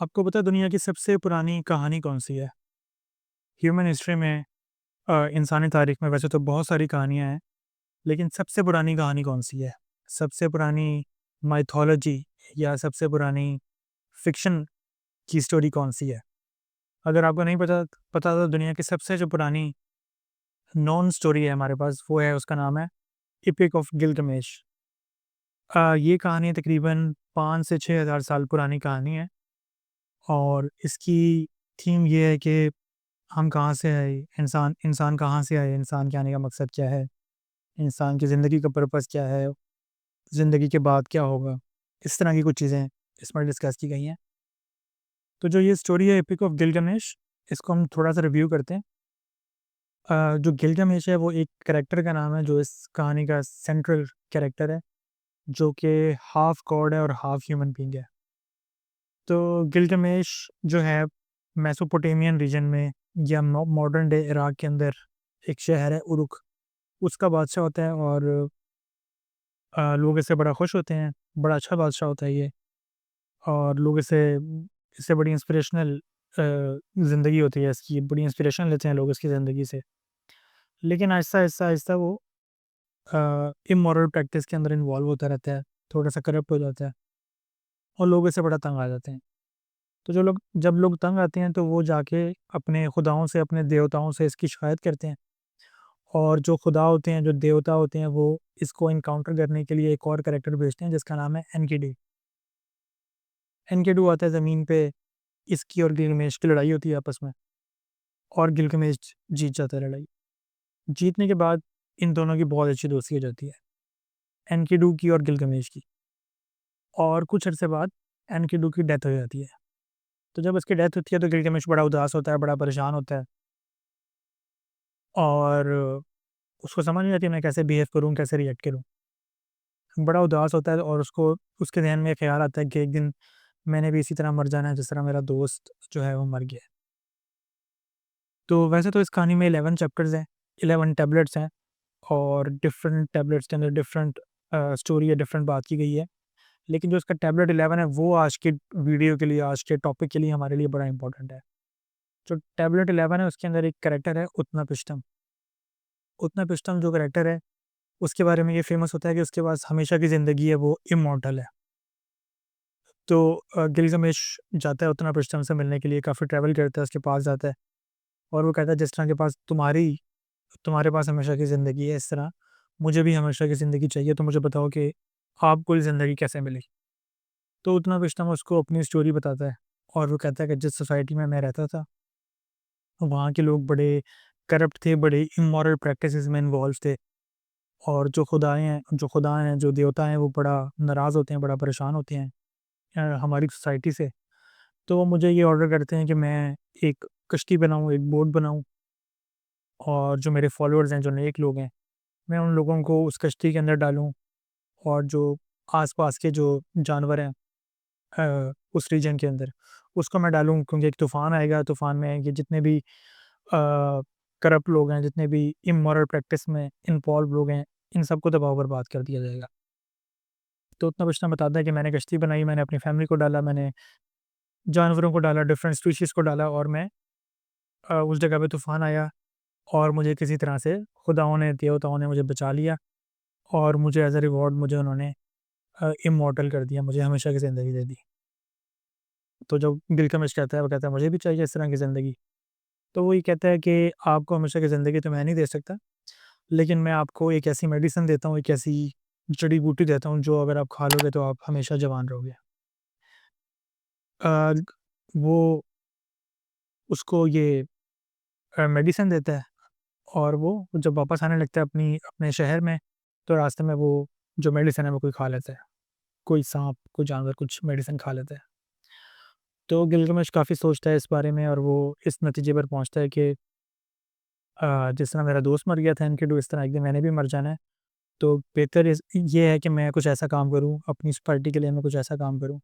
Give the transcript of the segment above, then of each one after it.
आपको पता है दुनिया की सबसे पुरानी कहानी कौन-सी है? ह्यूमन हिस्ट्री में इंसानी तारीख में वैसे तो बहुत सारी कहानियाँ हैं, लेकिन सबसे पुरानी कहानी कौन-सी है? सबसे पुरानी माइथोलॉजी या सबसे पुरानी फ़िक्शन की स्टोरी कौन-सी है? अगर आपको नहीं पता पता तो दुनिया की सबसे जो पुरानी नोन स्टोरी है हमारे पास, वो है उसका नाम है एपिक ऑफ गिल्गामेश। ये कहानी तकरीबन 5 से 6000 साल पुरानी कहानी है और इसकी थीम ये है कि हम कहाँ से आए, इंसान इंसान कहाँ से आए, इंसान के आने का मकसद क्या है, इंसान की ज़िंदगी का पर्पस क्या है, ज़िंदगी के बाद क्या होगा, इस तरह की कुछ चीज़ें इसमें डिस्कस की गई हैं। तो जो ये स्टोरी है एपिक ऑफ गिल्गामेश, इसको हम थोड़ा-सा रिव्यू करते हैं। जो गिल्गामेश है वो एक कैरेक्टर का नाम है जो इस कहानी का सेंट्रल कैरेक्टर है, जो कि हाफ़ गॉड है और हाफ़ ह्यूमन बीइंग है। तो गिल्गामेश जो है मेसोपोटामियन रीजन में या मॉडर्न डे इराक के अंदर एक शहर है उरुक, उसका बादशाह होता है और लोग इससे बड़ा खुश होते हैं, बड़ा अच्छा बादशाह होता है ये और लोग इससे बड़ी इंस्पिरेशनल ज़िंदगी होती है इसकी, बड़ी इंस्पिरेशन लेते हैं लोग इसकी ज़िंदगी से। लेकिन आहिस्ता-आहिस्ता वो इमोरल प्रैक्टिस के अंदर इन्वॉल्व होता रहता है, थोड़ा-सा करप्ट हो जाता है और लोग इससे बड़ा तंग आ जाते हैं। तो जब लोग तंग आते हैं तो वो जाके अपने खुदाओं से, अपने देवताओं से इसकी शिकायत करते हैं और जो खुदा होते हैं, जो देवता होते हैं, वो इसको एनकाउंटर करने के लिए एक और कैरेक्टर भेजते हैं जिसका नाम है एनकिडु। एनकिडु आता है ज़मीन पे, इसकी और गिल्गामेश की लड़ाई होती है आपस में और गिल्गामेश जीत जाता है लड़ाई। जीतने के बाद इन दोनों की बहुत अच्छी दोस्ती हो जाती है, एनकिडु की और गिल्गामेश की। और कुछ अरसे बाद एनकिडु की डेथ हो जाती है। तो जब उसकी डेथ होती है तो गिल्गामेश बड़ा उदास होता है, बड़ा परेशान होता है और उसको समझ नहीं आती मैं कैसे बिहेव करूँ, कैसे रिएक्ट करूँ। बड़ा उदास होता है और उसको उसके ज़हन में ख़्याल आता है कि एक दिन मैंने भी इसी तरह मर जाना है जिस तरह मेरा दोस्त जो है वो मर गया है। तो वैसे तो इस कहानी में 11 चैप्टर्स हैं, 11 टैबलेट्स हैं और डिफरेंट टैबलेट्स के अंदर डिफरेंट स्टोरी या डिफरेंट बात की गई है। लेकिन जो इसका टैबलेट 11 है वो आज के वीडियो के लिए, आज के टॉपिक के लिए हमारे लिए बड़ा इम्पोर्टेंट है। जो टैबलेट 11 है उसके अंदर एक कैरेक्टर है उत्नपिष्टम। उत्नपिष्टम जो कैरेक्टर है उसके बारे में ये फ़ेमस होता है कि उसके पास हमेशा की ज़िंदगी है, वो इम्मॉर्टल है। तो गिल्गामेश जाता है उत्नपिष्टम से मिलने के लिए, काफ़ी ट्रैवल करता है, उसके पास जाता है और वो कहता है जिस तरह के पास तुम्हारे पास हमेशा की ज़िंदगी है, इस तरह मुझे भी हमेशा की ज़िंदगी चाहिए, तो मुझे बताओ कि आपको ये ज़िंदगी कैसे मिली? तो उत्नपिष्टम उसको अपनी स्टोरी बताता है और वो कहता है कि जिस सोसाइटी में मैं रहता था, वहाँ के लोग बड़े करप्ट थे, बड़े इमोरल प्रैक्टिसेज़ में इन्वॉल्व थे और जो देवता हैं, वो बड़ा नाराज़ होते हैं, बड़ा परेशान होते हैं हमारी सोसाइटी से। तो वो मुझे ये ऑर्डर करते हैं कि मैं एक कश्ती बनाऊँ, एक बोट बनाऊँ और जो मेरे फॉलोअर्स हैं, जो नेक लोग हैं, मैं उन लोगों को उस कश्ती के अंदर डालूँ और जो आस-पास के जो जानवर हैं उस रीजन के अंदर, उसको मैं डालूँ क्योंकि एक तूफ़ान आएगा, तूफ़ान में ये जितने भी करप्ट लोग हैं, जितने भी इमोरल प्रैक्टिस में इन्वॉल्व लोग हैं, इन सबको तबाह-बर्बाद कर दिया जाएगा। तो उतना बचना बताता है कि मैंने कश्ती बनाई, मैंने अपनी फैमिली को डाला, मैंने जानवरों को डाला, डिफरेंट स्पीशीज़ को डाला और मैं उस जगह पे तूफ़ान आया और मुझे किसी तरह से खुदाओं ने, देवताओं ने मुझे बचा लिया और मुझे एज़ अ रिवॉर्ड मुझे उन्होंने इम्मॉर्टल कर दिया, मुझे हमेशा की ज़िंदगी दे दी। तो जब गिलगामेश कहता है, वो कहता है मुझे भी चाहिए इस तरह की ज़िंदगी। तो वो ये कहता है कि आपको हमेशा की ज़िंदगी तो मैं नहीं दे सकता, लेकिन मैं आपको एक ऐसी मेडिसिन देता हूँ, एक ऐसी जड़ी-बूटी देता हूँ जो अगर आप खा लोगे तो आप हमेशा जवान रहोगे। अ, वो उसको ये मेडिसिन देता है और वो जब वापस आने लगता है अपने शहर में, तो रास्ते में वो जो मेडिसिन है वो कोई खा लेता है। कोई साँप, कोई जानवर कुछ मेडिसिन खा लेता है। तो गिल्गामेश काफ़ी सोचता है इस बारे में और वो इस नतीजे पर पहुँचता है कि जिस तरह मेरा दोस्त मर गया था एनकिडु, इस तरह एक दिन मैंने भी मर जाना है। तो बेहतर ये है कि मैं कुछ ऐसा काम करूँ, अपनी सोसाइटी के लिए मैं कुछ ऐसा काम करूँ,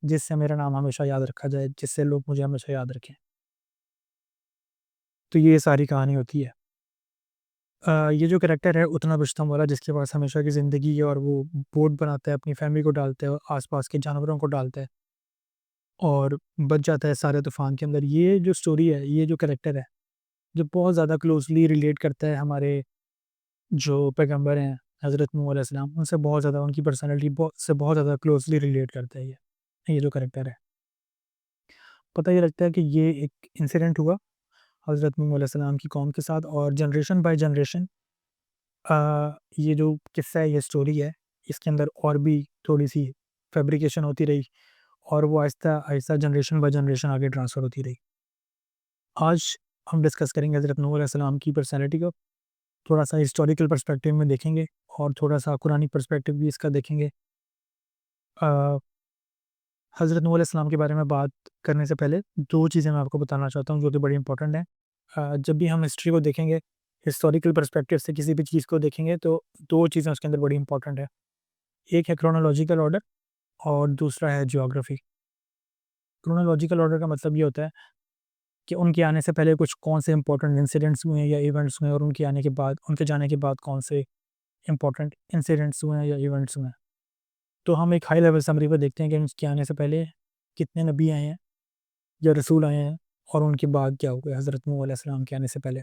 जिससे मेरा नाम हमेशा याद रखा जाए, जिससे लोग मुझे हमेशा याद रखें। तो ये सारी कहानी होती है। ये जो कैरेक्टर है उतना रुस्तम वाला जिसके पास हमेशा की ज़िंदगी है और वो बोट बनाता है, अपनी फैमिली को डालता है और आस-पास के जानवरों को डालता है। और बच जाता है सारे तूफ़ान के अंदर। ये जो स्टोरी है, ये जो कैरेक्टर है, जो बहुत ज़्यादा क्लोज़ली रिलेट करता है हमारे जो पैगंबर हैं हज़रत नूह अलैहिस्सलाम, उनसे बहुत ज़्यादा, उनकी पर्सनैलिटी से बहुत ज़्यादा क्लोज़ली रिलेट करता है ये जो कैरेक्टर है। पता ये लगता है कि ये एक इंसिडेंट हुआ हज़रत नूह अलैहिस्सलाम की कौम के साथ, और जनरेशन बाय जनरेशन ये जो किस्सा है, ये स्टोरी है, इसके अंदर और भी थोड़ी-सी फैब्रिकेशन होती रही, और वो आहिस्ता-आहिस्ता जनरेशन बाय जनरेशन आगे ट्रांसफ़र होती रही। आज हम डिस्कस करेंगे हज़रत नूह अलैहिस्सलाम की पर्सनैलिटी को, थोड़ा-सा हिस्टोरिकल पर्सपेक्टिव में देखेंगे और थोड़ा-सा कुरानी पर्सपेक्टिव भी इसका देखेंगे। अ, हज़रत नूह अलैहिस्सलाम के बारे में बात करने से पहले 2 चीज़ें मैं आपको बताना चाहता हूँ, जो कि बड़ी इंपॉर्टेंट हैं। जब भी हम हिस्ट्री को देखेंगे, हिस्टोरिकल पर्सपेक्टिव से किसी भी चीज़ को देखेंगे, तो 2 चीज़ें उसके अंदर बड़ी इंपॉर्टेंट है। एक है क्रोनोलॉजिकल ऑर्डर और दूसरा है ज्योग्राफी। क्रोनोलॉजिकल ऑर्डर का मतलब ये होता है कि उनके आने से पहले कुछ कौन से इंपॉर्टेंट इंसिडेंट्स हुए हैं या इवेंट्स हुए हैं, और उनके आने के बाद, उनके जाने के बाद कौन से इंपॉर्टेंट इंसिडेंट्स हुए हैं या इवेंट्स हुए हैं। तो हम एक हाई लेवल समरी पे देखते हैं कि उसके आने से पहले कितने नबी आए हैं या रसूल आए हैं, और उनके बाद क्या हुआ हज़रत नूह अलैहिस्सलाम के आने से पहले।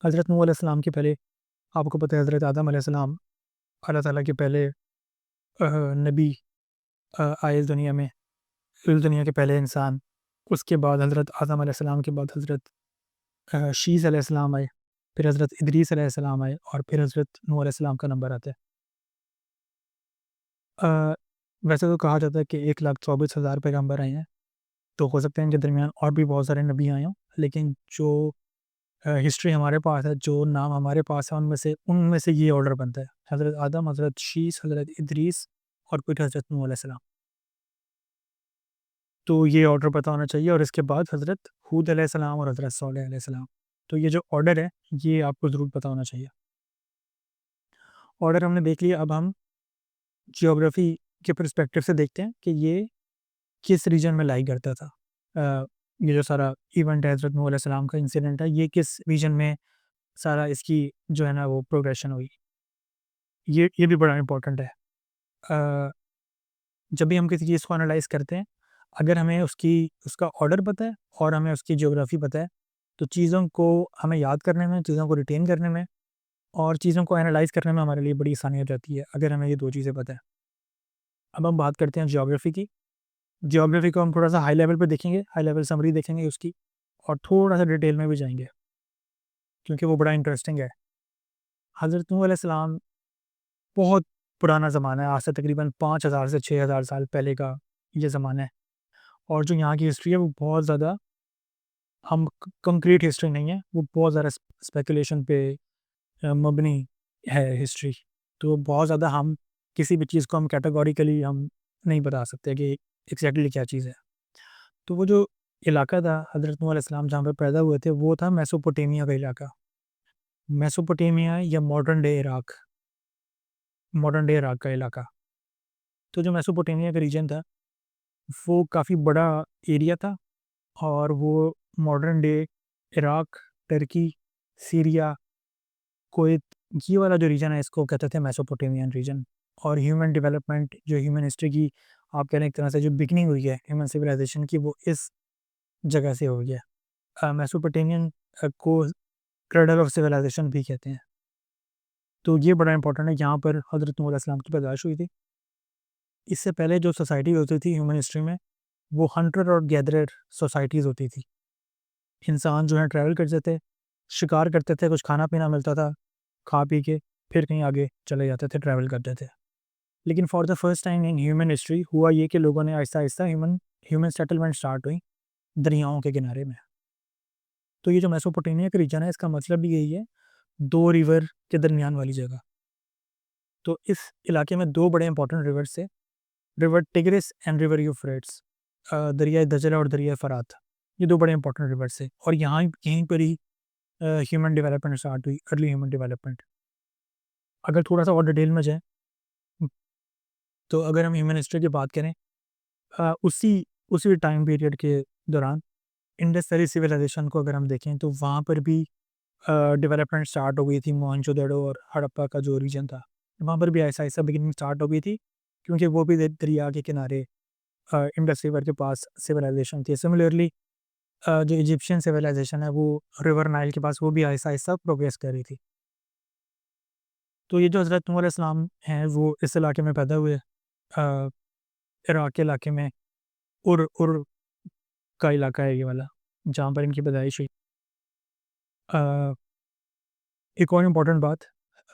हज़रत नूह अलैहिस्सलाम के पहले आपको पता है हज़रत आदम अलैहिस्सलाम अल्लाह ताला के पहले नबी आए इस दुनिया में, इस दुनिया के पहले इंसान। उसके बाद हज़रत आदम अलैहिस्सलाम के बाद हज़रत शीस अलैहिस्सलाम आए, फिर हज़रत इदरीस अलैहिस्सलाम आए, और फिर हज़रत नूह अलैहिस्सलाम का नंबर आता है। अ, वैसे तो कहा जाता है कि 1,24,000 पैगंबर आए हैं, तो हो सकता है इनके दरमियान और भी बहुत सारे नबी आए हों, लेकिन जो हिस्ट्री हमारे पास है, जो नाम हमारे पास है, उनमें से ये ऑर्डर बनता है। हज़रत आदम, हज़रत शीस, हज़रत इदरीस और फिर हज़रत नूह अलैहिस्सलाम। तो ये ऑर्डर पता होना चाहिए, और इसके बाद हज़रत हूद अलैहिस्सलाम और हज़रत सालेह अलैहिस्सलाम। तो ये जो ऑर्डर है, ये आपको ज़रूर पता होना चाहिए। ऑर्डर हमने देख लिया, अब हम जियोग्राफ़ी के पर्सपेक्टिव से देखते हैं कि ये किस रीजन में लाई करता था। ये जो सारा इवेंट है, हज़रत नूह अलैहिस्सलाम का इंसिडेंट है, ये किस रीजन में सारा इसकी जो है ना वो प्रोग्रेशन हुई। ये भी बड़ा इम्पोर्टेंट है। अ, जब भी हम किसी चीज़ को एनालाइज़ करते हैं, अगर हमें उसका ऑर्डर पता है और हमें उसकी ज्योग्राफ़ी पता है, तो चीज़ों को हमें याद करने में, चीज़ों को रिटेन करने में और चीज़ों को एनालाइज़ करने में हमारे लिए बड़ी आसानी हो जाती है, अगर हमें ये 2 चीज़ें पता है। अब हम बात करते हैं ज्योग्राफ़ी की। ज्योग्राफ़ी को हम थोड़ा-सा हाई लेवल पे देखेंगे, हाई लेवल समरी देखेंगे उसकी, और थोड़ा-सा डिटेल में भी जाएँगे, क्योंकि वो बड़ा इंटरेस्टिंग है। हज़रत नूह अलैहिस्सलाम बहुत पुराना ज़माना है, आज से तकरीबन 5,000 से 6,000 साल पहले का ये ज़माना है, और जो यहाँ की हिस्ट्री है वो बहुत ज़्यादा, हम कंक्रीट हिस्ट्री नहीं है, वो बहुत ज़्यादा स्पेकुलेशन पे मबनी है हिस्ट्री। तो बहुत ज़्यादा हम किसी भी चीज़ को हम कैटेगोरिकली हम नहीं बता सकते कि एग्जैक्टली क्या चीज़ है। तो वो जो इलाका था हज़रत नूह अलैहिस्सलाम जहाँ पे पैदा हुए थे, वो था मेसोपोटामिया का इलाका। मेसोपोटामिया या मॉडर्न डे इराक का इलाका। तो जो मेसोपोटामिया का रीजन था, वो काफ़ी बड़ा एरिया था, और वो modern day Iraq, Turkey, Syria, Kuwait, ये वाला जो रीजन है, इसको कहते थे मेसोपोटामियन रीजन। और ह्यूमन डेवलपमेंट, जो ह्यूमन हिस्ट्री की आप कह लें एक तरह से जो बिगिनिंग हुई है ह्यूमन सिविलाइजेशन की, वो इस जगह से हुई है। मेसोपोटामियन को क्रैडल ऑफ सिविलाइजेशन भी कहते हैं। तो ये बड़ा इंपॉर्टेंट है, यहाँ पर हज़रत नूह अलैहिस्सलाम की पैदाइश हुई थी। इससे पहले जो सोसाइटी होती थी ह्यूमन हिस्ट्री में, वो हंटर और गैदरर सोसाइटीज़ होती थी। इंसान जो है ट्रैवल करते थे, शिकार करते थे, कुछ खाना-पीना मिलता था, खा पी के फिर कहीं आगे चले जाते थे, ट्रैवल करते थे। लेकिन for the first time in human history हुआ ये कि लोगों ने आहिस्ता-आहिस्ता ह्यूमन ह्यूमन सेटलमेंट स्टार्ट हुई दरियाओं के किनारे में। तो ये जो मेसोपोटामिया का रीजन है, इसका मतलब भी यही है, 2 रिवर के दरमियान वाली जगह। तो इस इलाके में 2 बड़े इंपॉर्टेंट रिवर्स थे, river Tigris and river Euphrates. दरियाए दजला और दरियाए फरात, ये 2 बड़े इंपॉर्टेंट रिवर्स थे, और यहाँ यहीं पर ही ह्यूमन डेवलपमेंट स्टार्ट हुई, अर्ली ह्यूमन डेवलपमेंट। अगर थोड़ा-सा और डिटेल में जाएँ, तो अगर हम ह्यूमन हिस्ट्री की बात करें, उसी उसी टाइम पीरियड के दौरान इंडस वैली सिविलाइजेशन को अगर हम देखें, तो वहाँ पर भी डेवलपमेंट स्टार्ट हो गई थी। मोहनजोदड़ो और हड़प्पा का जो रीजन था, वहाँ पर भी ऐसा-ऐसा बिगिनिंग स्टार्ट हो गई थी, क्योंकि वो भी दरिया के किनारे इंडस रिवर के पास सिविलाइजेशन थी। सिमिलरली जो इजिप्शियन सिविलाइजेशन है वो रिवर नाइल के पास वो भी आहिस्ता-आहिस्ता प्रोग्रेस कर रही थी। तो ये जो हज़रत नूह अलैहिस्सलाम हैं वो इस इलाके में पैदा हुए, इराक के इलाके में उर उर का इलाका है ये वाला, जहाँ पर इनकी पैदाइश हुई। अ, एक और इम्पोर्टेंट बात,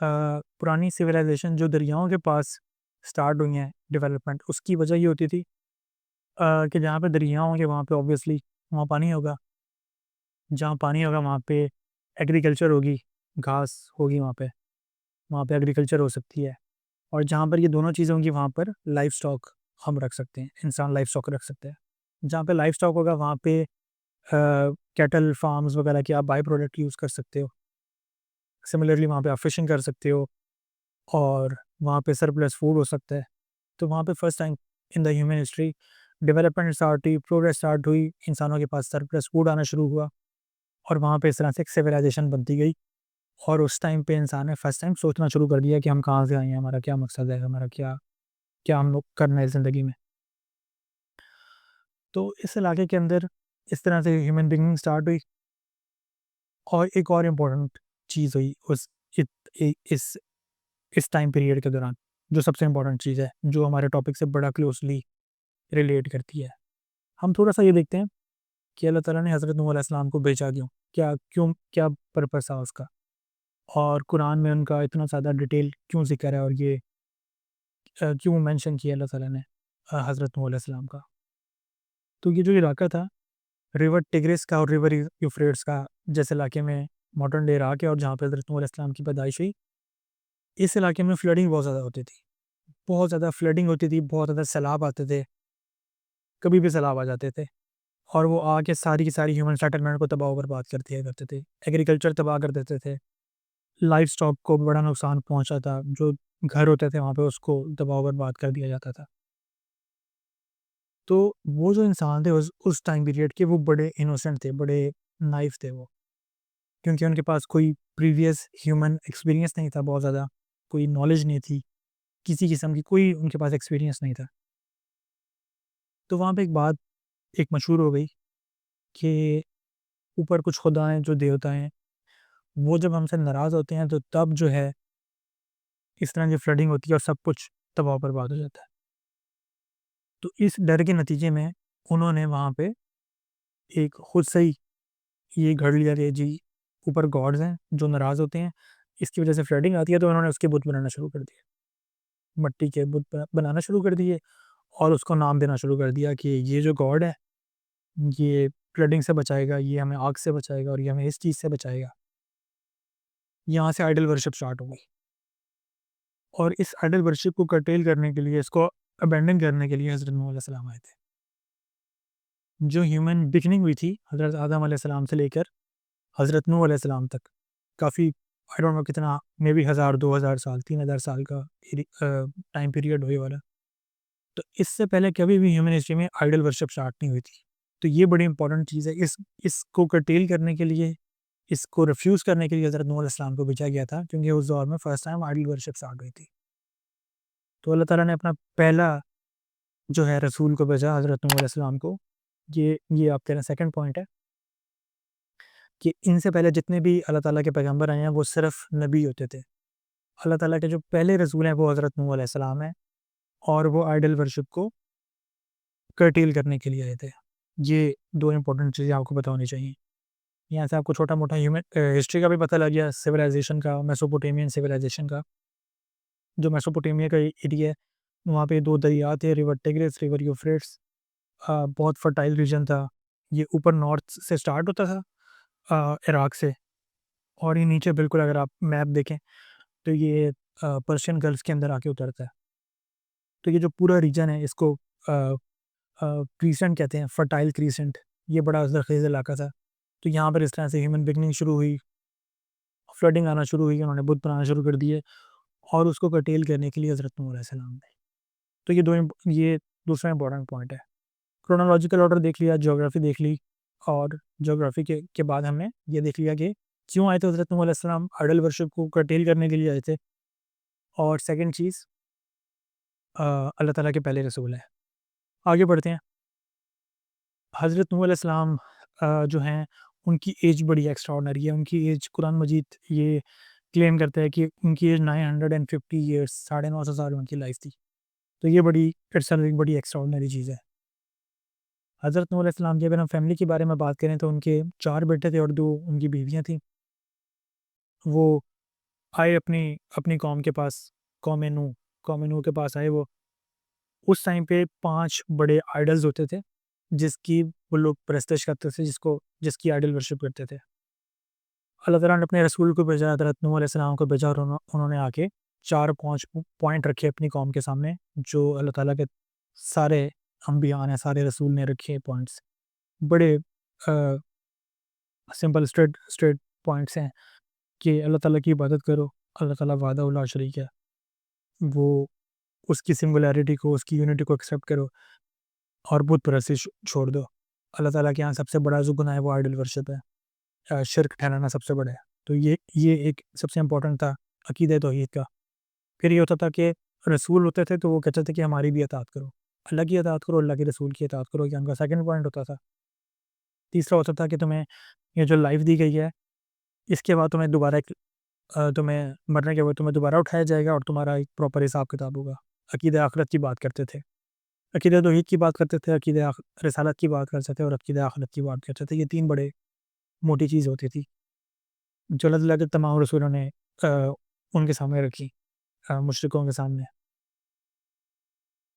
पुरानी सिविलाइजेशन जो दरियाओं के पास स्टार्ट हुई हैं डेवलपमेंट, उसकी वजह ये होती थी कि जहाँ पे दरिया होंगे वहाँ पे ऑब्वियसली वहाँ पानी होगा, जहाँ पानी होगा वहाँ पे एग्रीकल्चर होगी, घास होगी वहाँ पे एग्रीकल्चर हो सकती है। और जहाँ पर ये दोनों चीज़ें होंगी वहाँ पर लाइव स्टॉक हम रख सकते हैं, इंसान लाइव स्टॉक रख सकते हैं। जहाँ पे लाइव स्टॉक होगा वहाँ पे कैटल फार्म्स वगैरह की आप बाय प्रोडक्ट यूज़ कर सकते हो। सिमिलरली वहाँ पे आप फिशिंग कर सकते हो और वहाँ पे सरप्लस फूड हो सकता है। तो वहाँ पे first time in the human history development start हुई, प्रोग्रेस स्टार्ट हुई, इंसानों के पास सरप्लस फूड आना शुरू हुआ और वहाँ पे इस तरह से एक सिविलाइजेशन बनती गई। और उस टाइम पे इंसान ने फर्स्ट टाइम सोचना शुरू कर दिया कि हम कहाँ से आए हैं, हमारा क्या मकसद है, हमारा क्या क्या हम लोग करना है ज़िंदगी में। तो इस इलाके के अंदर इस तरह से ह्यूमन बिगिनिंग स्टार्ट हुई। और एक और इम्पोर्टेंट चीज़ हुई उस इत, इ, इस टाइम पीरियड के दौरान, जो सबसे इम्पोर्टेंट चीज़ है, जो हमारे टॉपिक से बड़ा क्लोजली रिलेट करती है। हम थोड़ा-सा ये देखते हैं कि अल्लाह ताला ने हज़रत नूह अलैहिस्सलाम को भेजा क्यों? क्या पर्पस था उसका? और कुरान में उनका इतना ज़्यादा डिटेल क्यों ज़िक्र है और ये क्यों मेंशन किया अल्लाह ताला ने हज़रत नूह अलैहिस्सलाम का? तो ये जो इलाका था, रिवर टिग्रिस का और रिवर यूफ्रेट्स का जिस इलाके में मॉडर्न डे इराक है और जहाँ पे हज़रत नूह अलैहिस्सलाम की पैदाइश हुई, इस इलाके में फ्लडिंग बहुत ज़्यादा होती थी। बहुत ज़्यादा फ्लडिंग होती थी, बहुत ज़्यादा सैलाब आते थे, कभी भी सैलाब आ जाते थे और वो आके सारी की सारी ह्यूमन सेटलमेंट को तबाह बर्बाद कर दिया करते थे। एग्रीकल्चर तबाह कर देते थे, लाइव स्टॉक को बड़ा नुकसान पहुँचा था, जो घर होते थे वहाँ पे उसको तबाह बर्बाद कर दिया जाता था। तो वो जो इंसान थे उस टाइम पीरियड के, वो बड़े इनोसेंट थे, बड़े नाइफ थे वो, क्योंकि उनके पास कोई प्रीवियस ह्यूमन एक्सपीरियंस नहीं था बहुत ज़्यादा, कोई नॉलेज नहीं थी, किसी किस्म की कोई उनके पास एक्सपीरियंस नहीं था। तो वहाँ पे एक बात एक मशहूर हो गई कि ऊपर कुछ खुदा हैं, जो देवता हैं, वो जब हमसे नाराज़ होते हैं तो तब जो है इस तरह की फ्लडिंग होती है और सब कुछ तबाह बर्बाद हो जाता है। तो इस डर के नतीजे में उन्होंने वहाँ पे एक खुद से ही ये गढ़ लिया कि जी ऊपर गॉड्स हैं जो नाराज़ होते हैं, इसकी वज़ह से फ्लडिंग आती है, तो उन्होंने उसके बुत बनाना शुरू कर दिए। मट्टी के बुत बनाना शुरू कर दिए और उसको नाम देना शुरू कर दिया कि ये जो गॉड है, ये फ्लडिंग से बचाएगा, ये हमें आग से बचाएगा और ये हमें इस चीज़ से बचाएगा। यहाँ से आइडल वर्शिप स्टार्ट हो गई और इस आइडल वर्शिप को कर्टेल करने के लिए, इसको अबैंडन करने के लिए हज़रत नूह अलैहिस्सलाम आए थे। जो ह्यूमन बिगिनिंग हुई थी हज़रत आदम अलैहिस्सलाम से लेकर हज़रत नूह अलैहिस्सलाम तक, काफ़ी आई डोंट नो कितना, मे बी 1000, 2000 साल, 3000 साल का टाइम पीरियड हो ये वाला। तो इससे पहले कभी भी ह्यूमन हिस्ट्री में आइडल वर्शिप स्टार्ट नहीं हुई थी। तो ये बड़ी इंपॉर्टेंट चीज़ है। इसको कर्टेल करने के लिए, इसको रिफ्यूज़ करने के लिए हज़रत नूह अलैहिस्सलाम को भेजा गया था, क्योंकि उस दौर में first time idol worship start हुई थी। तो अल्लाह ताला ने अपना पहला जो है रसूल को भेजा हज़रत नूह अलैहिस्सलाम को। ये आप कह रहे हैं सेकंड पॉइंट है कि इनसे पहले जितने भी अल्लाह ताला के पैगंबर आए हैं वो सिर्फ़ नबी होते थे। अल्लाह ताला के जो पहले रसूल हैं वो हज़रत नूह अलैहिस्सलाम हैं और वो आइडल वर्शिप को कर्टेल करने के लिए आए थे। ये 2 इम्पोर्टेंट चीज़ें आपको पता होनी चाहिए। यहाँ से आपको छोटा-मोटा हिस्ट्री का भी पता लग गया, सिविलाइज़ेशन का, मेसोपोटामियन सिविलाइज़ेशन का। जो मेसोपोटामिया का एरिया है, वहाँ पे 2 दरिया थे, रिवर टिग्रिस, रिवर यूफ्रेट्स। बहुत फर्टाइल रीजन था। ये ऊपर नॉर्थ से स्टार्ट होता था इराक से, और ये नीचे बिल्कुल अगर आप मैप देखें तो ये पर्शियन गल्फ के अंदर आके उतरता है। तो ये जो पूरा रीजन है इसको क्रीसेंट कहते हैं, फर्टाइल क्रीसेंट। ये बड़ा ज़रख़ीज़ इलाका था। तो यहाँ पर इस तरह से ह्यूमन बिगिनिंग शुरू हुई, फ्लडिंग आना शुरू हुई, उन्होंने बुत बनाना शुरू कर दिए और उसको कर्टेल करने के लिए हज़रत नूह अलैहिस्सलाम ने। तो ये दूसरा इम्पोर्टेंट पॉइंट है। क्रोनोलॉजिकल ऑर्डर देख लिया, ज्योग्राफी देख ली, और ज्योग्राफी के बाद हमने ये देख लिया कि क्यों आए थे हज़रत नूह अलैहिस्सलाम, आइडल वर्शिप को कर्टेल करने के लिए आए थे। और सेकंड चीज़, अल्लाह ताला के पहले रसूल हैं। आगे बढ़ते हैं। हज़रत नूह अलैहिस्सलाम जो हैं उनकी एज बड़ी एक्स्ट्राऑर्डिनरी है। उनकी एज कुरान मजीद ये क्लेम करता है कि उनकी एज 950 ईयर्स, साढ़े 900 साल उनकी लाइफ थी। तो ये बड़ी एक बड़ी एक्स्ट्राऑर्डिनरी चीज़ है। हज़रत नूह अलैहिस्सलाम की अगर हम फैमिली के बारे में बात करें तो उनके 4 बेटे थे और 2 उनकी बीवियाँ थीं। वो आए अपनी अपनी कौम नूह के पास आए वो। उस टाइम पे 5 बड़े आइडल्स होते थे, जिसकी वो लोग परस्तिश करते थे, जिसकी आइडल वर्शिप करते थे। अल्लाह ताला ने अपने रसूल को भेजा, हज़रत नूह अलैहिस्सलाम को भेजा और उन्होंने आके 4-5 पॉइंट रखे अपनी कौम के सामने, जो अल्लाह ताला के सारे अंबिया ने, सारे रसूल ने रखे पॉइंट्स। बड़े अ, सिंपल स्ट्रेट स्ट्रेट पॉइंट्स हैं कि अल्लाह ताला की इबादत करो, अल्लाह ताला वाहदहू ला शरीक है। वो उसकी सिंगुलैरिटी को, उसकी यूनिटी को एक्सेप्ट करो और बुत परस्ती छोड़ दो। अल्लाह ताला के यहाँ सबसे बड़ा जो गुनाह है वो आइडल वर्शिप है। शिर्क ठहराना सबसे बड़ा है। तो ये एक सबसे इम्पोर्टेंट था अकीदे तौहीद का। फिर ये होता था कि रसूल होते थे तो वो कहते थे कि हमारी भी इताअत करो। अल्लाह की इताअत करो, अल्लाह के रसूल की इताअत करो, ये उनका सेकंड पॉइंट होता था। तीसरा होता था कि तुम्हें ये जो लाइफ़ दी गई है, इसके बाद तुम्हें मरने के बाद तुम्हें दोबारा उठाया जाएगा और तुम्हारा एक प्रॉपर हिसाब-किताब होगा। अकीदे आखिरत की बात करते थे। अकीदे तौहीद की बात करते थे, अकीदे रिसालत की बात करते थे और अकीदे आखिरत की बात करते थे। ये 3 बड़े मोटी चीज़ होती थी, जो अल्लाह ताला के तमाम रसूलों ने अ, उनके सामने रखी, मुशरिकों के सामने।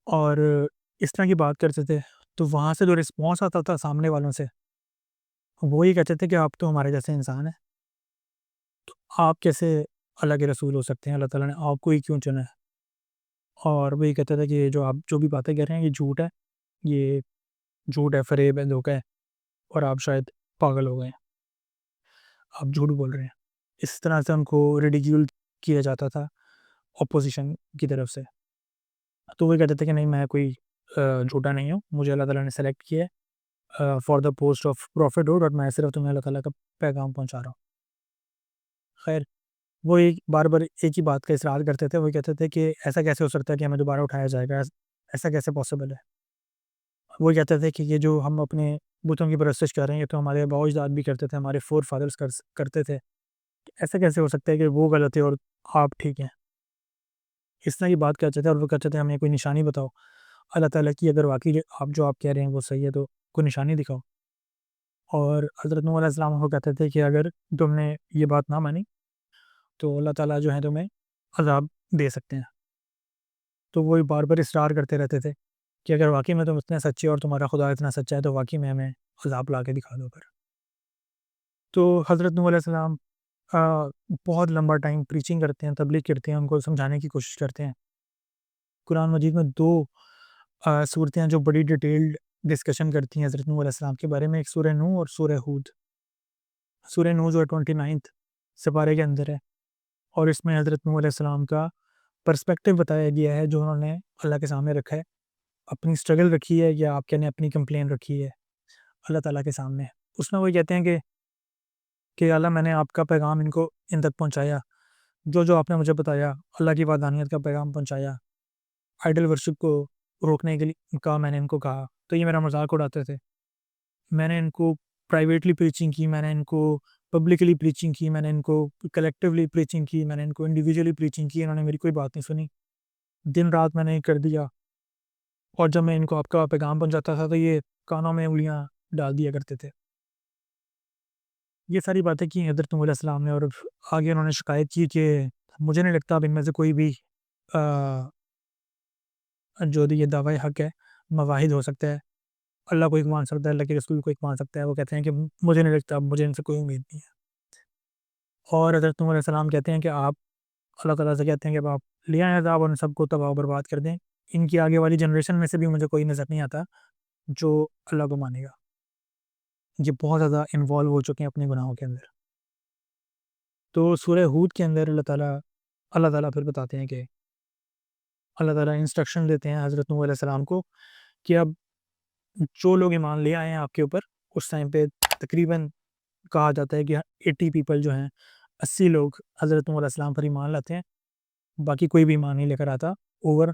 और इस तरह की बात करते थे, तो वहाँ से जो रिस्पॉन्स आता था सामने वालों से, वो ये कहते थे कि आप तो हमारे जैसे इंसान हैं, आप कैसे अल्लाह के रसूल हो सकते हैं? अल्लाह ताला ने आपको ही क्यों चुना है? और वो ये कहते थे कि ये जो आप जो भी बातें कह रहे हैं, ये झूठ है, फ़रेब है, धोखा है और आप शायद पागल हो गए हैं, आप झूठ बोल रहे हैं। इस तरह से उनको रिडिक्यूल किया जाता था ऑपोज़िशन की तरफ से। तो वो कहते थे कि नहीं, मैं कोई झूठा नहीं हूँ, मुझे अल्लाह ताला ने सेलेक्ट किया है for the post of prophethood और मैं सिर्फ़ तुम्हें अल्लाह ताला का पैगाम पहुँचा रहा हूँ। ख़ैर, वो एक बार-बार एक ही बात का इसरार करते थे, वो कहते थे कि ऐसा कैसे हो सकता है कि हमें दोबारा उठाया जाएगा? ऐसा कैसे पॉसिबल है? वो कहते थे कि ये जो हम अपने बुतों की परस्तिश कर रहे हैं, ये तो हमारे आबाओ-अजदाद भी करते थे, हमारे फ़ोर-फ़ादर्स करते थे। ऐसा कैसे हो सकता है कि वो गलत है और आप ठीक हैं? इस तरह की बात करते थे और वो कहते थे हमें कोई निशानी बताओ, अल्लाह ताला की, अगर वाक़ई जो आप कह रहे हैं वो सही है तो कोई निशानी दिखाओ। और हज़रत नूह अलैहिस्सलाम को कहते थे कि अगर तुमने ये बात ना मानी तो अल्लाह ताला जो है तुम्हें अज़ाब दे सकते हैं। तो वो बार-बार इसरार करते रहते थे कि अगर वाक़ई में तुम इतने सच्चे हो और तुम्हारा खुदा इतना सच्चा है तो वाक़ई में हमें अज़ाब ला के दिखा दो फिर। तो हज़रत नूह अलैहिस्सलाम बहुत लंबा टाइम प्रीचिंग करते हैं, तबलीग करते हैं, उनको समझाने की कोशिश करते हैं। कुरान मजीद में 2 सूरतें हैं जो बड़ी डिटेल्ड डिस्कशन करती हैं हज़रत नूह अलैहिस्सलाम के बारे में, एक सूरह नूह और सूरह हूद। सूरह नूह जो है 29th सिपारे के अंदर है और इसमें हज़रत नूह अलैहिस्सलाम का पर्सपेक्टिव बताया गया है जो उन्होंने अल्लाह के सामने रखा है। अपनी स्ट्रगल रखी है या आप कह लें अपनी कंप्लेन रखी है अल्लाह ताला के सामने। उसमें वो कहते हैं कि अल्लाह, मैंने आपका पैगाम इनको इन तक पहुँचाया, जो-जो आपने मुझे बताया, अल्लाह की वहदानियत का पैगाम पहुँचाया, आइडल वर्शिप को रोकने के लिए मैंने इनको कहा, तो ये मेरा मज़ाक उड़ाते थे। मैंने इनको प्राइवेटली प्रीचिंग की, मैंने इनको पब्लिकली प्रीचिंग की, मैंने इनको कलेक्टिवली प्रीचिंग की, मैंने इनको इंडिविजुअली प्रीचिंग की, इन्होंने मेरी कोई बात नहीं सुनी। दिन-रात मैंने ये कर दिया और जब मैं इनको आपका पैगाम पहुँचाता था, तो ये कानों में उँगलियाँ डाल दिया करते थे। ये सारी बातें की हज़रत नूह अलैहिस्सलाम ने और आगे उन्होंने शिकायत की कि मुझे नहीं लगता अब इनमें से कोई भी अ, जो ये दावा हक है, मवाहिद हो सकता है। अल्लाह को एक मान सकता है, अल्लाह के रसूल को एक मान सकता है। वो कहते हैं कि मुझे नहीं लगता, मुझे इनसे कोई उम्मीद नहीं है। और हज़रत नूह अलैहिस्सलाम कहते हैं कि आप अल्लाह ताला से कहते हैं कि अब आप ले आएँ अज़ाब और उन सबको तबाह और बर्बाद कर दें। इनकी आगे वाली जनरेशन में से भी मुझे कोई नज़र नहीं आता जो अल्लाह को मानेगा। ये बहुत ज़्यादा इन्वॉल्व हो चुके हैं अपने गुनाहों के अंदर। तो सूरह हूद के अंदर अल्लाह ताला फिर बताते हैं कि अल्लाह ताला इंस्ट्रक्शन देते हैं हज़रत नूह अलैहिस्सलाम को कि अब जो लोग ईमान ले आए हैं आपके ऊपर, उस टाइम पे तकरीबन कहा जाता है कि 80 पीपल जो हैं, 80 लोग हज़रत नूह अलैहिस्सलाम पर ईमान लाते हैं, बाकी कोई भी ईमान नहीं लेकर आता। ओवर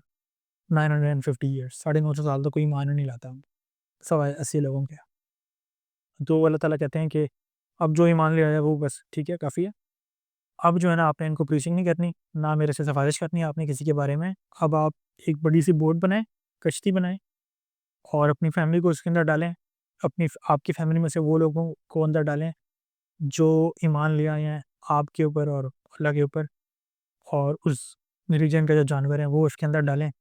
950 ईयर्स, 950 साल तो कोई ईमान ही नहीं लाता, सवा 80 लोगों के। तो अल्लाह ताला कहते हैं कि अब जो ईमान ले आया वो बस ठीक है, काफ़ी है। अब जो है ना आपने इनको प्रीचिंग नहीं करनी, ना मेरे से सिफ़ारिश करनी है आपने किसी के बारे में। अब आप एक बड़ी-सी बोट बनाएँ, कश्ती बनाएँ और अपनी फैमिली को उसके अंदर डालें। आपकी फैमिली में से वो लोगों को अंदर डालें जो ईमान ले आए हैं आपके ऊपर और अल्लाह के ऊपर, और उस रीजन का जो जानवर हैं वो उसके अंदर डालें।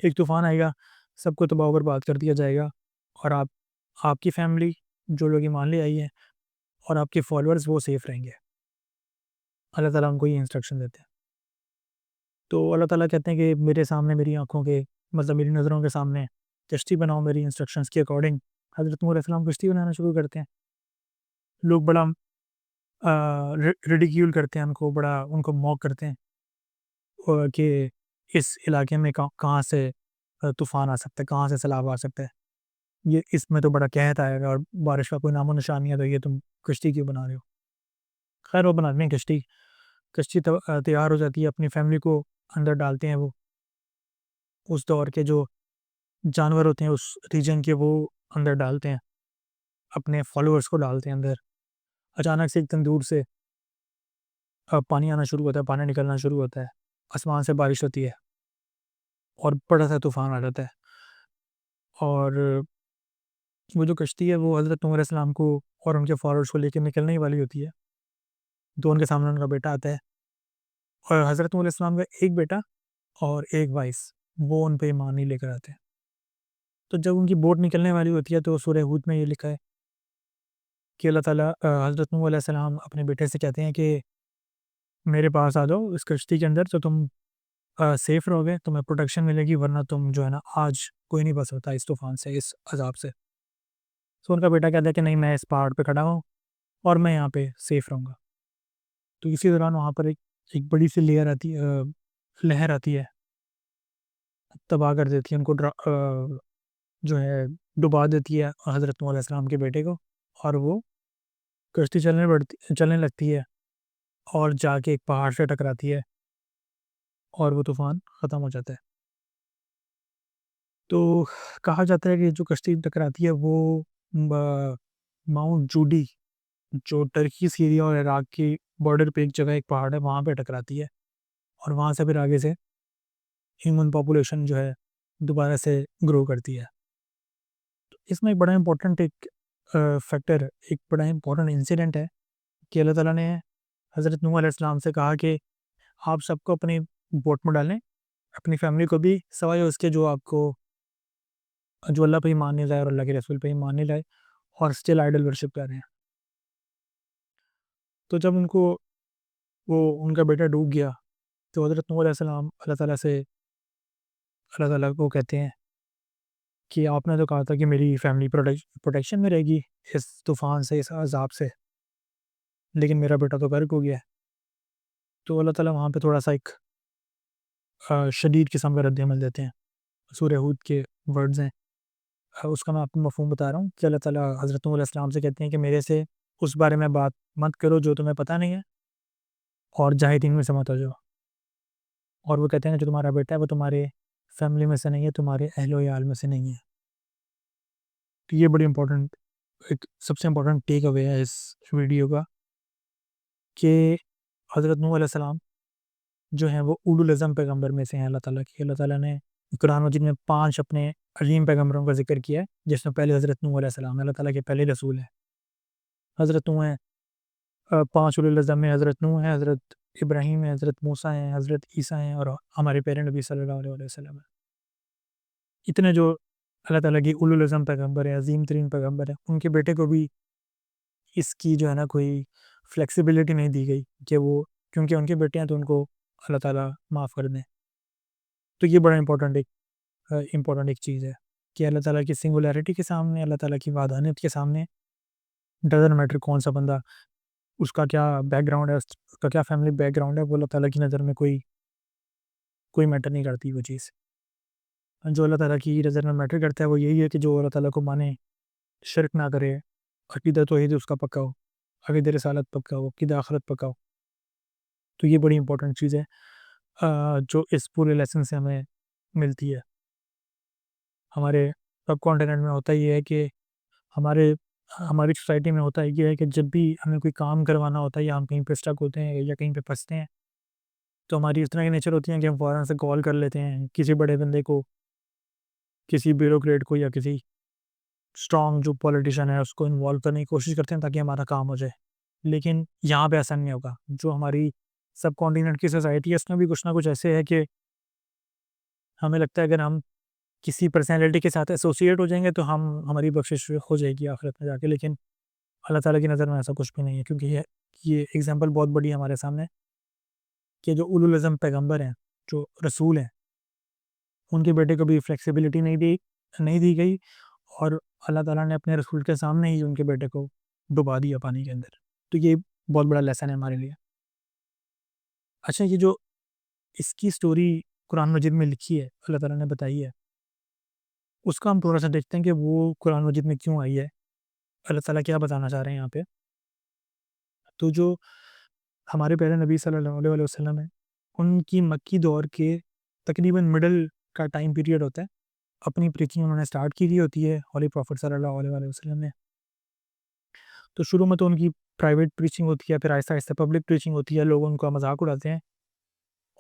एक तूफ़ान आएगा, सबको तबाह और बर्बाद कर दिया जाएगा, और आपकी फैमिली जो लोग ईमान ले आई है और आपके फॉलोअर्स वो सेफ रहेंगे। अल्लाह ताला उनको ये इंस्ट्रक्शन देते हैं। तो अल्लाह ताला कहते हैं कि मेरे सामने, मेरी आँखों के मतलब मेरी नज़रों के सामने कश्ती बनाओ मेरी इंस्ट्रक्शंस के अकॉर्डिंग। हज़रत नूह अलैहिस्सलाम कश्ती बनाना शुरू करते हैं। लोग बड़ा रिडिक्यूल करते हैं उनको, बड़ा उनको मॉक करते हैं कि इस इलाके में कहाँ से तूफ़ान आ सकता है, कहाँ से सैलाब आ सकता है। ये इसमें तो बड़ा कहत आएगा और बारिश का कोई नामो-निशान नहीं है, तो ये तुम कश्ती क्यों बना रहे हो? खैर वो बनाते हैं कश्ती। कश्ती तैयार हो जाती है, अपनी फैमिली को अंदर डालते हैं वो। उस दौर के जो जानवर होते हैं उस रीजन के वो अंदर डालते हैं, अपने फॉलोअर्स को डालते हैं अंदर। अचानक से एकदम दूर से पानी आना शुरू होता है, पानी निकलना शुरू होता है, आसमान से बारिश होती है और बड़ा-सा तूफ़ान आ जाता है। और वो जो कश्ती है वो हज़रत नूह अलैहिस्सलाम को और उनके फॉलोअर्स को लेके निकलने ही वाली होती है, तो उनके सामने उनका बेटा आता है, और हज़रत नूह अलैहिस्सलाम का एक बेटा और एक वाइस, वो उन पे ईमान नहीं लेकर आते हैं। तो जब उनकी बोट निकलने वाली होती है तो सूरह हूद में ये लिखा है कि अल्लाह ताला हज़रत नूह अलैहिस्सलाम अपने बेटे से कहते हैं कि मेरे पास आ जाओ इस कश्ती के अंदर, तो तुम सेफ रहोगे, तुम्हें प्रोटेक्शन मिलेगी, वरना तुम जो है ना आज कोई नहीं बच सकता इस तूफ़ान से, इस अज़ाब से। तो उनका बेटा कहता है कि नहीं, मैं इस पहाड़ पे खड़ा हूँ और मैं यहाँ पे सेफ रहूँगा। तो इसी दौरान वहाँ पर एक एक बड़ी-सी लहर आती है, तबाह कर देती है उनको, जो है डुबा देती है हज़रत नूह अलैहिस्सलाम के बेटे को, और वो कश्ती चलने लगती है और जाके एक पहाड़ से टकराती है और वो तूफ़ान ख़त्म हो जाता है। तो कहा जाता है कि जो कश्ती टकराती है वो ब माउंट जूडी, जो टर्की, सीरिया और इराक की बॉर्डर पे एक जगह एक पहाड़ है, वहाँ पे टकराती है, और वहाँ से फिर आगे से ह्यूमन पॉपुलेशन जो है दोबारा से ग्रो करती है। इसमें एक बड़ा इम्पोर्टेंट एक फैक्टर, एक बड़ा इम्पोर्टेंट इंसिडेंट है कि अल्लाह ताला ने हज़रत नूह अलैहिस्सलाम से कहा कि आप सबको अपनी बोट में डालें, अपनी फैमिली को भी, सवाए उसके जो अल्लाह पे ईमान नहीं लाए और अल्लाह के रसूल पे ईमान नहीं लाए और स्टिल आइडल वर्शिप कर रहे हैं। तो जब वो उनका बेटा डूब गया, तो हज़रत नूह अलैहिस्सलाम अल्लाह ताला को कहते हैं कि आपने तो कहा था कि मेरी फैमिली प्रोटेक्शन में रहेगी इस तूफ़ान से, इस अज़ाब से, लेकिन मेरा बेटा तो गर्क हो गया है। तो अल्लाह ताला वहाँ पे थोड़ा-सा एक शदीद किस्म का रद्द-ए-अमल देते हैं। सूरह हूद के वर्ड्स हैं। उसका मैं आपको मफ़हूम बता रहा हूँ कि अल्लाह ताला हज़रत नूह अलैहिस्सलाम से कहते हैं कि मेरे से उस बारे में बात मत करो जो तुम्हें पता नहीं है, और जाहिदीन में से मत हो जाओ। और वो कहते हैं जो तुम्हारा बेटा है वो तुम्हारे फैमिली में से नहीं है, तुम्हारे अहलो-याल में से नहीं है। तो ये बड़ी इम्पोर्टेंट, एक सबसे इम्पोर्टेंट टेक अवे है इस वीडियो का, कि हज़रत नूह अलैहिस्सलाम जो हैं वो उलुल अज़म पैगम्बर में से हैं अल्लाह ताला के। अल्लाह ताला ने कुरान मजीद में 5 अपने अज़ीम पैगम्बरों का ज़िक्र किया है, जिसमें पहले हज़रत नूह अलैहिस्सलाम हैं, अल्लाह ताला के पहले रसूल हैं। हज़रत नूह हैं, 5 उलुल अज़म में हज़रत नूह हैं, हज़रत इब्राहीम हैं, हज़रत मूसा हैं, हज़रत ईसा हैं, और हमारे प्यारे नबी सल्लल्लाहु अलैहि वसल्लम हैं। इतने जो अल्लाह ताला के उलुल अज़म पैगम्बर हैं, अज़ीम तरीन पैगम्बर हैं, उनके बेटे को भी इसकी जो है ना कोई फ्लेक्सिबिलिटी नहीं दी गई कि वो, क्योंकि उनके बेटे हैं तो उनको अल्लाह ताला माफ़ कर दें। तो ये बड़ा इम्पोर्टेंट एक चीज़ है कि अल्लाह ताला की सिंगुलैरिटी के सामने, अल्लाह ताला की वहदानियत के सामने, डज़न्ट मैटर कौन-सा बंदा, उसका क्या बैकग्राउंड है, उसका क्या फैमिली बैकग्राउंड है, वो अल्लाह ताला की नज़र में कोई मैटर नहीं करती वो चीज़। जो अल्लाह ताला की नज़र में मैटर करता है वो यही है कि जो अल्लाह ताला को माने, शिर्क ना करे, अक़ीदा तौहीद उसका पक्का हो, अक़ीदा रिसालत पक्का हो, अक़ीदा आखिरत पक्का हो। तो ये बड़ी इम्पोर्टेंट चीज़ है जो इस पूरे लेसन से हमें मिलती है। हमारे सबकॉन्टिनेंट में होता ये है कि हमारे हमारी सोसाइटी में होता ये है कि जब भी हमें कोई काम करवाना होता है या हम कहीं पे स्टक होते हैं या कहीं पे फँसते हैं, तो हमारी इस तरह की नेचर होती है कि हम फ़ौरन से कॉल कर लेते हैं किसी बड़े बंदे को, किसी ब्यूरोक्रेट को या किसी स्ट्रॉन्ग जो पॉलिटिशियन है उसको इन्वॉल्व करने की कोशिश करते हैं ताकि हमारा काम हो जाए। लेकिन यहाँ पे ऐसा नहीं होगा। जो हमारी सबकॉन्टिनेंट की सोसाइटी है उसमें भी कुछ ना कुछ ऐसे है कि हमें लगता है अगर हम किसी पर्सनैलिटी के साथ एसोसिएट हो जाएँगे तो हम हमारी बख्शिश हो जाएगी आखिरत में जाके। लेकिन अल्लाह ताला की नज़र में ऐसा कुछ भी नहीं है, क्योंकि ये एग्ज़ाम्पल बहुत बड़ी है हमारे सामने कि जो उलुल अज़म पैगंबर हैं, जो रसूल हैं, उनके बेटे को भी फ्लेक्सिबिलिटी नहीं दी गई और अल्लाह ताला ने अपने रसूल के सामने ही उनके बेटे को डुबा दिया पानी के अंदर। तो ये बहुत बड़ा लेसन है हमारे लिए। अच्छा, ये जो इसकी स्टोरी कुरान मजीद में लिखी है, अल्लाह ताला ने बताई है, उसका हम थोड़ा-सा देखते हैं कि वो कुरान मजीद में क्यों आई है? अल्लाह ताला क्या बताना चाह रहे हैं यहाँ पे? तो जो हमारे प्यारे नबी सल्लल्लाहु अलैहि वसल्लम हैं, उनकी मक्की दौर के तकरीबन मिडल का टाइम पीरियड होता है। अपनी प्रीचिंग उन्होंने स्टार्ट की हुई होती है हॉली प्रॉफिट सल्लल्लाहु अलैहि वसल्लम ने। तो शुरू में तो उनकी प्राइवेट प्रीचिंग होती है, फिर आहिस्ता-आहिस्ता पब्लिक प्रीचिंग होती है, लोग उनका मज़ाक उड़ाते हैं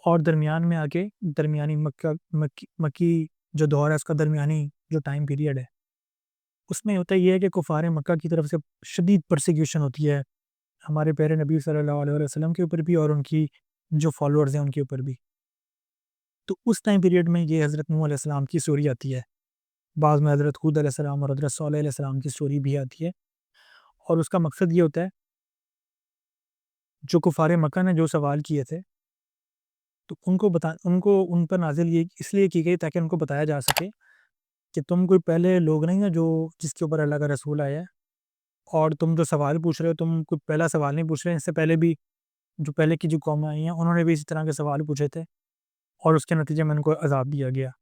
और दरमियान में आके दरमियानी मक्की जो दौर है उसका दरमियानी जो टाइम पीरियड है, उसमें होता ये है कि कुफ़ार मक्का की तरफ से शदीद परसिक्यूशन होती है, हमारे प्यारे नबी सल्लल्लाहु अलैहि वसल्लम के ऊपर भी और उनकी जो फॉलोअर्स हैं उनके ऊपर भी। तो उस टाइम पीरियड में ये हज़रत नूह अलैहिस्सलाम की स्टोरी आती है। बाद में हज़रत हूद अलैहिस्सलाम और हज़रत सालेह अलैहिस्सलाम की स्टोरी भी आती है और उसका मकसद ये होता है, जो कुफ़ार मक्का ने जो सवाल किए थे, तो उनको उन पर नाज़िल ये इसलिए की गई ताकि उनको बताया जा सके कि तुम कोई पहले लोग नहीं हो जो जिसके ऊपर अल्लाह का रसूल आया है, और तुम जो सवाल पूछ रहे हो, तुम कोई पहला सवाल नहीं पूछ रहे, इससे पहले भी जो पहले की जो कौमें आई हैं, उन्होंने भी इसी तरह के सवाल पूछे थे और उसके नतीजे में उनको अज़ाब दिया गया।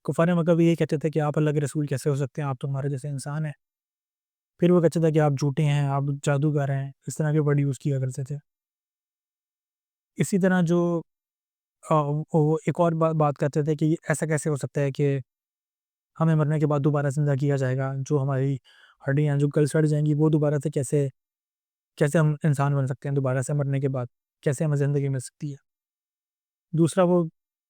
कुफ़ार मक्का भी यही कहते थे कि आप अल्लाह के रसूल कैसे हो सकते हैं, आप तो हमारे जैसे इंसान हैं। फिर वो कहते थे कि आप झूठे हैं, आप जादूगर हैं, इस तरह के वर्ड यूज़ किया करते थे। इसी तरह जो वो एक और बात करते थे कि ऐसा कैसे हो सकता है कि हमें मरने के बाद दोबारा ज़िंदा किया जाएगा, जो हमारी हड्डियाँ जो गल सड़ जाएँगी वो दोबारा से कैसे कैसे हम इंसान बन सकते हैं दोबारा से मरने के बाद? कैसे हमें ज़िंदगी मिल सकती है? दूसरा वो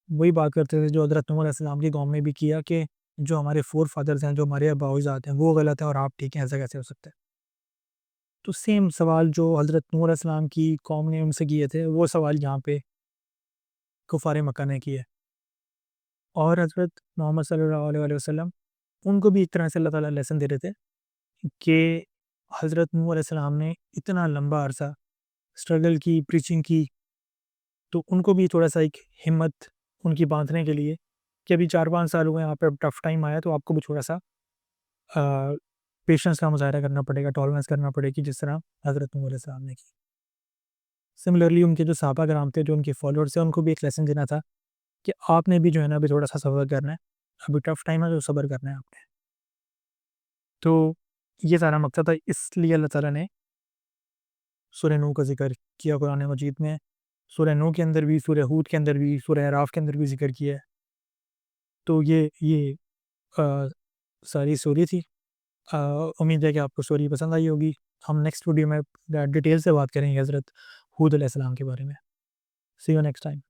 वही बात करते थे जो हज़रत नूह अलैहिस्सलाम की कौम ने भी किया कि जो हमारे फ़ोर फादर्स हैं, जो हमारे आबा-ओ-अजदाद हैं, वो गलत है और आप ठीक हैं, ऐसा कैसे हो सकता है? तो सेम सवाल जो हज़रत नूह अलैहिस्सलाम की कौम ने उनसे किए थे, वो सवाल यहाँ पे कुफ़ार मक्का ने किए और हज़रत मोहम्मद सल्लल्लाहु अलैहि वसल्लम उनको भी एक तरह से अल्लाह ताला लेसन दे रहे थे कि हज़रत नूह अलैहिस्सलाम ने इतना लंबा अरसा स्ट्रगल की, प्रीचिंग की, तो उनको भी थोड़ा-सा एक हिम्मत उनकी बाँधने के लिए कि अभी 4-5 साल हुए हैं, यहाँ पे अब टफ टाइम आया, तो आपको भी थोड़ा-सा पेशेंस का मुज़ाहिरा करना पड़ेगा, टॉलरेंस करना पड़ेगी, जिस तरह हज़रत नूह अलैहिस्सलाम ने की। सिमिलरली उनके जो सहाबा-किराम थे, जो उनके फॉलोअर्स थे, उनको भी एक लेसन देना था कि आपने भी जो है ना अभी थोड़ा-सा सब्र करना है। अभी टफ टाइम है, तो सब्र करना है आपने। तो ये सारा मकसद था, इसलिए अल्लाह ताला ने सूरह नूह का ज़िक्र किया कुरान मजीद में। सूरह नूह के अंदर भी, सूरह हूद के अंदर भी, सूरह अराफ के अंदर भी ज़िक्र किया है। तो ये अ, सारी स्टोरी थी। अ, उम्मीद है कि आपको स्टोरी पसंद आई होगी। हम नेक्स्ट वीडियो में डिटेल से बात करेंगे हज़रत हूद अलैहिस्सलाम के बारे में। सी यू नेक्स्ट टाइम।